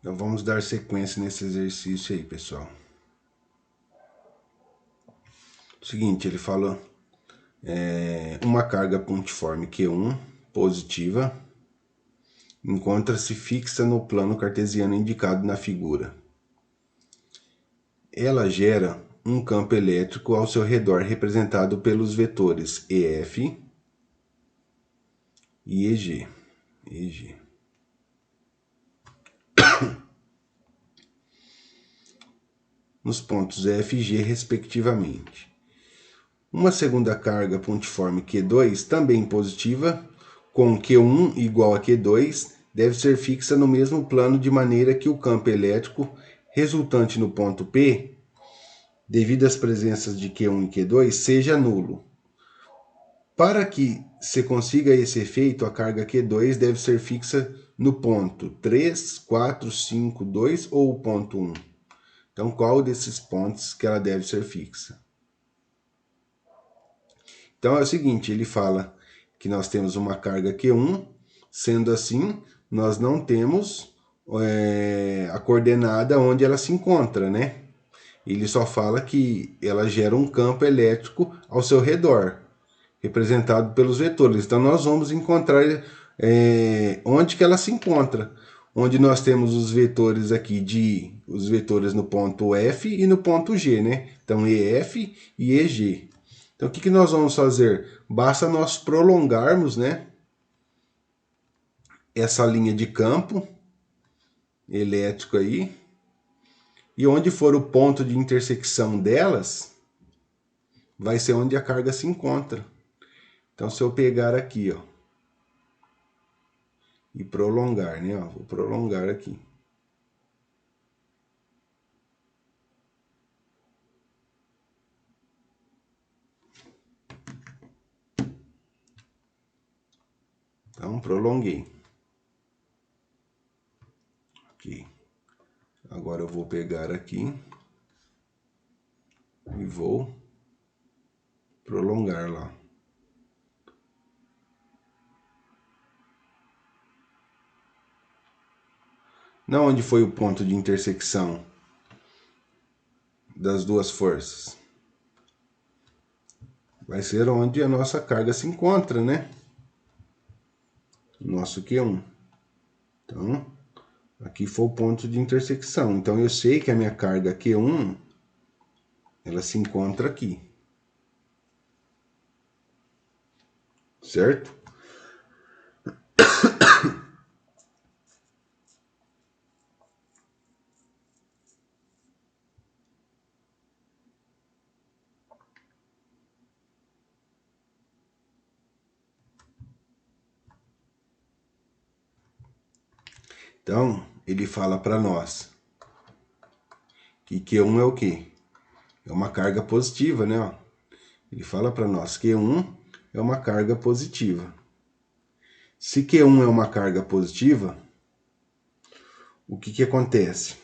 Então vamos dar sequência nesse exercício aí, pessoal. Seguinte, ele fala uma carga pontiforme Q1 positiva encontra-se fixa no plano cartesiano indicado na figura. Ela gera um campo elétrico ao seu redor representado pelos vetores EF e EG. Nos pontos F e G, respectivamente. Uma segunda carga pontiforme Q2, também positiva, com Q1 igual a Q2, deve ser fixa no mesmo plano de maneira que o campo elétrico resultante no ponto P, devido às presenças de Q1 e Q2, seja nulo. Para que se consiga esse efeito, a carga Q2 deve ser fixa no ponto 3, 4, 5, 2 ou o ponto 1. Então, qual desses pontos que ela deve ser fixa? Então, é o seguinte, ele fala que nós temos uma carga Q1, sendo assim, nós não temos a coordenada onde ela se encontra, né? Ele só fala que ela gera um campo elétrico ao seu redor, representado pelos vetores. Então, nós vamos encontrar onde que ela se encontra. Onde nós temos os vetores aqui, os vetores no ponto F e no ponto G, né? Então, EF e EG. Então, o que nós vamos fazer? Basta nós prolongarmos, né, essa linha de campo elétrico aí, e onde for o ponto de intersecção delas, vai ser onde a carga se encontra. Então, se eu pegar aqui, ó, e prolongar, né, ó, vou prolongar aqui. Então, prolonguei. Aqui. Agora eu vou pegar aqui e vou prolongar lá. Não onde foi o ponto de intersecção das duas forças. Vai ser onde a nossa carga se encontra, né? Nosso Q1. Então, aqui foi o ponto de intersecção. Então, eu sei que a minha carga Q1, ela se encontra aqui. Certo? Então, ele fala para nós que Q1 é o quê? É uma carga positiva, né? Ó. Ele fala para nós que Q1 é uma carga positiva. Se Q1 é uma carga positiva, o que acontece?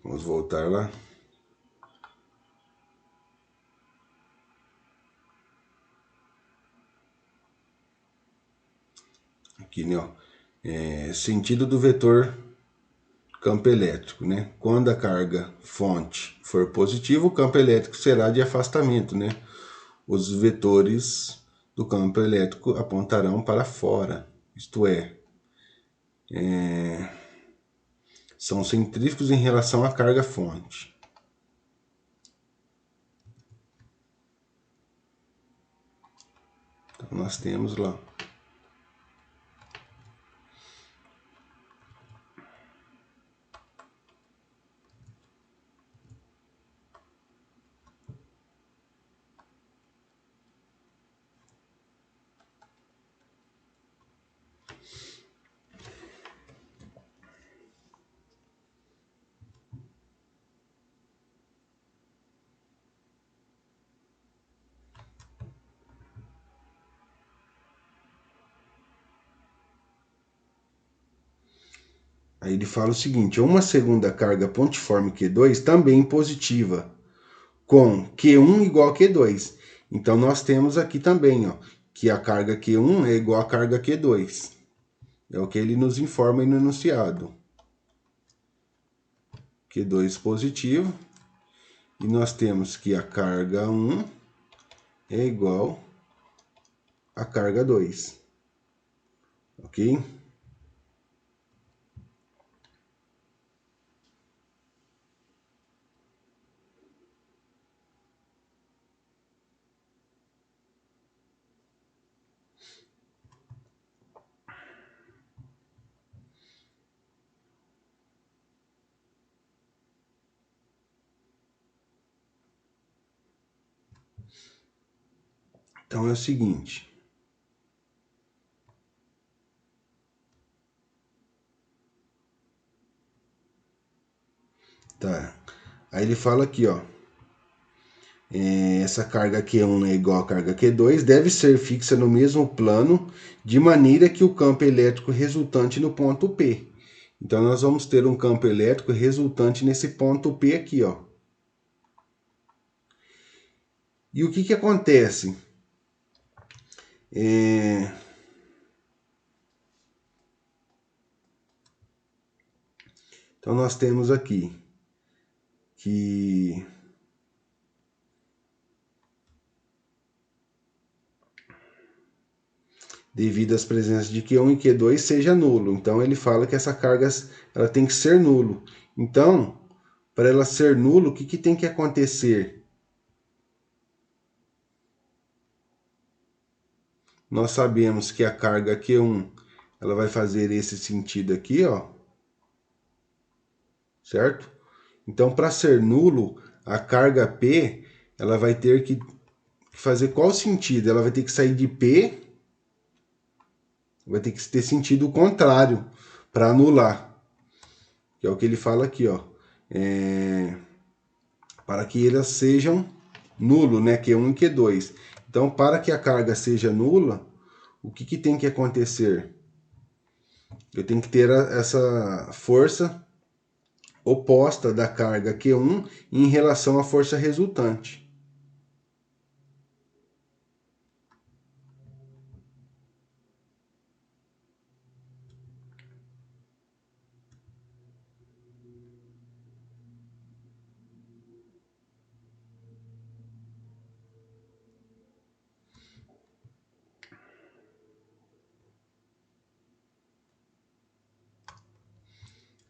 Vamos voltar lá. Aqui, né? Ó. Sentido do vetor campo elétrico, né? Quando a carga fonte for positiva, o campo elétrico será de afastamento, né? Os vetores do campo elétrico apontarão para fora, isto é, são centrífugos em relação à carga fonte. Então, nós temos lá. Aí ele fala o seguinte, uma segunda carga pontiforme Q2 também positiva, com Q1 igual a Q2. Então, nós temos aqui também, ó, que a carga Q1 é igual a carga Q2. É o que ele nos informa aí no enunciado. Q2 positivo. E nós temos que a carga 1 é igual a carga 2. Ok? Então é o seguinte. Tá. Aí ele fala aqui, ó. Essa carga Q1 é igual a carga Q2, deve ser fixa no mesmo plano, de maneira que o campo elétrico resultante no ponto P. Então, nós vamos ter um campo elétrico resultante nesse ponto P aqui, ó. E o que que acontece? Então, nós temos aqui que devido às presenças de Q1 e Q2 seja nulo. Então, ele fala que essa carga ela tem que ser nulo. Então, para ela ser nulo, o que que tem que acontecer? Nós sabemos que a carga Q1 ela vai fazer esse sentido aqui, ó. Certo? Então, para ser nulo, a carga P ela vai ter que fazer qual sentido? Ela vai ter que sair de P, vai ter que ter sentido contrário para anular. Que é o que ele fala aqui, ó. Para que elas sejam nulo, né? Q1 e Q2. Então, para que a carga seja nula, o que que tem que acontecer? Eu tenho que ter essa força oposta da carga Q1 em relação à força resultante.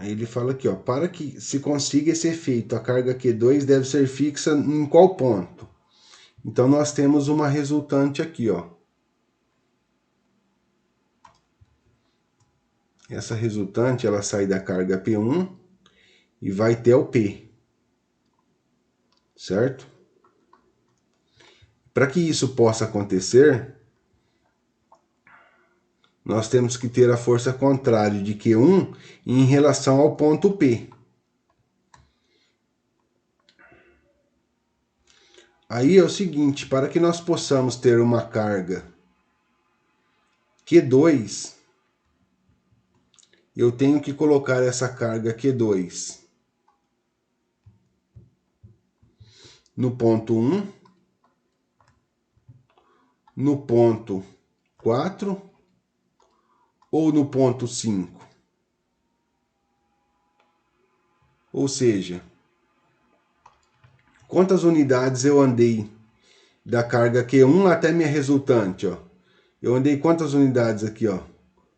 Aí ele fala aqui, ó, para que se consiga esse efeito, a carga Q2 deve ser fixa em qual ponto? Então, nós temos uma resultante aqui, ó. Essa resultante, ela sai da carga P1 e vai até o P. Certo? Para que isso possa acontecer, nós temos que ter a força contrária de Q1 em relação ao ponto P. Aí é o seguinte, para que nós possamos ter uma carga Q2, eu tenho que colocar essa carga Q2 no ponto 1, no ponto 4 ou no ponto 5. Ou seja, quantas unidades eu andei da carga Q1 até minha resultante, ó. Eu andei quantas unidades aqui, ó?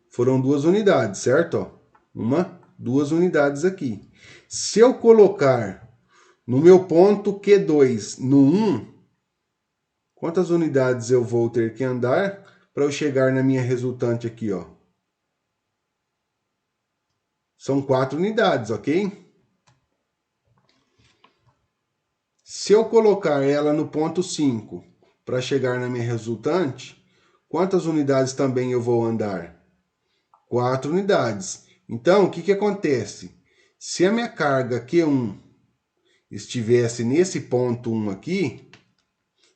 Foram 2 unidades, certo? Ó, 1, 2 unidades aqui. Se eu colocar no meu ponto Q2 no 1, quantas unidades eu vou ter que andar para eu chegar na minha resultante aqui, ó? São 4 unidades, ok? Se eu colocar ela no ponto 5 para chegar na minha resultante, quantas unidades também eu vou andar? 4 unidades. Então, o que que acontece? Se a minha carga Q1 estivesse nesse ponto 1 aqui,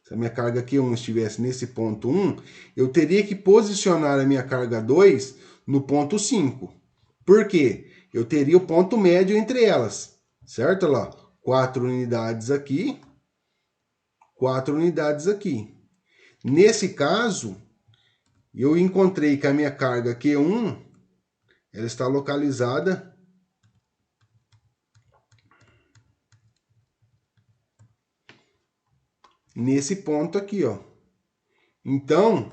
se a minha carga Q1 estivesse nesse ponto 1, eu teria que posicionar a minha carga 2 no ponto 5. Por quê? Eu teria o ponto médio entre elas, certo? Olha lá, 4 unidades aqui 4 unidades aqui. Nesse caso, eu encontrei que a minha carga Q1, ela está localizada nesse ponto aqui, ó. Então,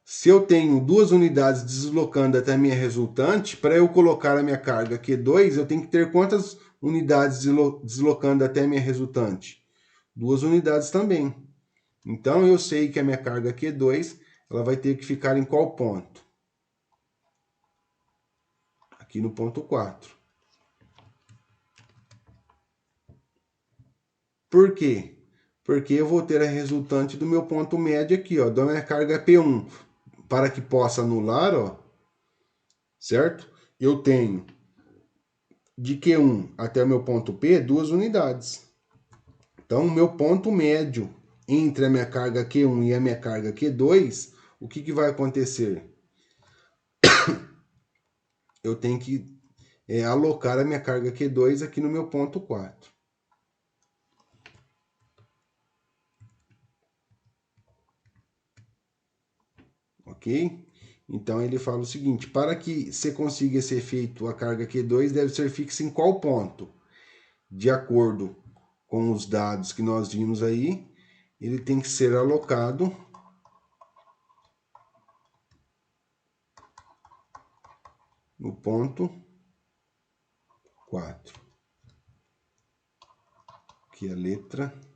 se eu tenho 2 unidades deslocando até a minha resultante, para eu colocar a minha carga Q2, eu tenho que ter quantas unidades deslocando até a minha resultante? 2 unidades também. Então, eu sei que a minha carga Q2, ela vai ter que ficar em qual ponto? Aqui no ponto 4. Por quê? Porque eu vou ter a resultante do meu ponto médio aqui, ó, da minha carga P1. Para que possa anular, ó, certo? Eu tenho de Q1 até o meu ponto P 2 unidades. Então, o meu ponto médio entre a minha carga Q1 e a minha carga Q2, o que vai acontecer? Eu tenho que alocar a minha carga Q2 aqui no meu ponto 4. Ok? Então ele fala o seguinte: para que você consiga esse efeito, a carga Q2 deve ser fixa em qual ponto? De acordo com os dados que nós vimos aí, ele tem que ser alocado no ponto 4. Aqui a letra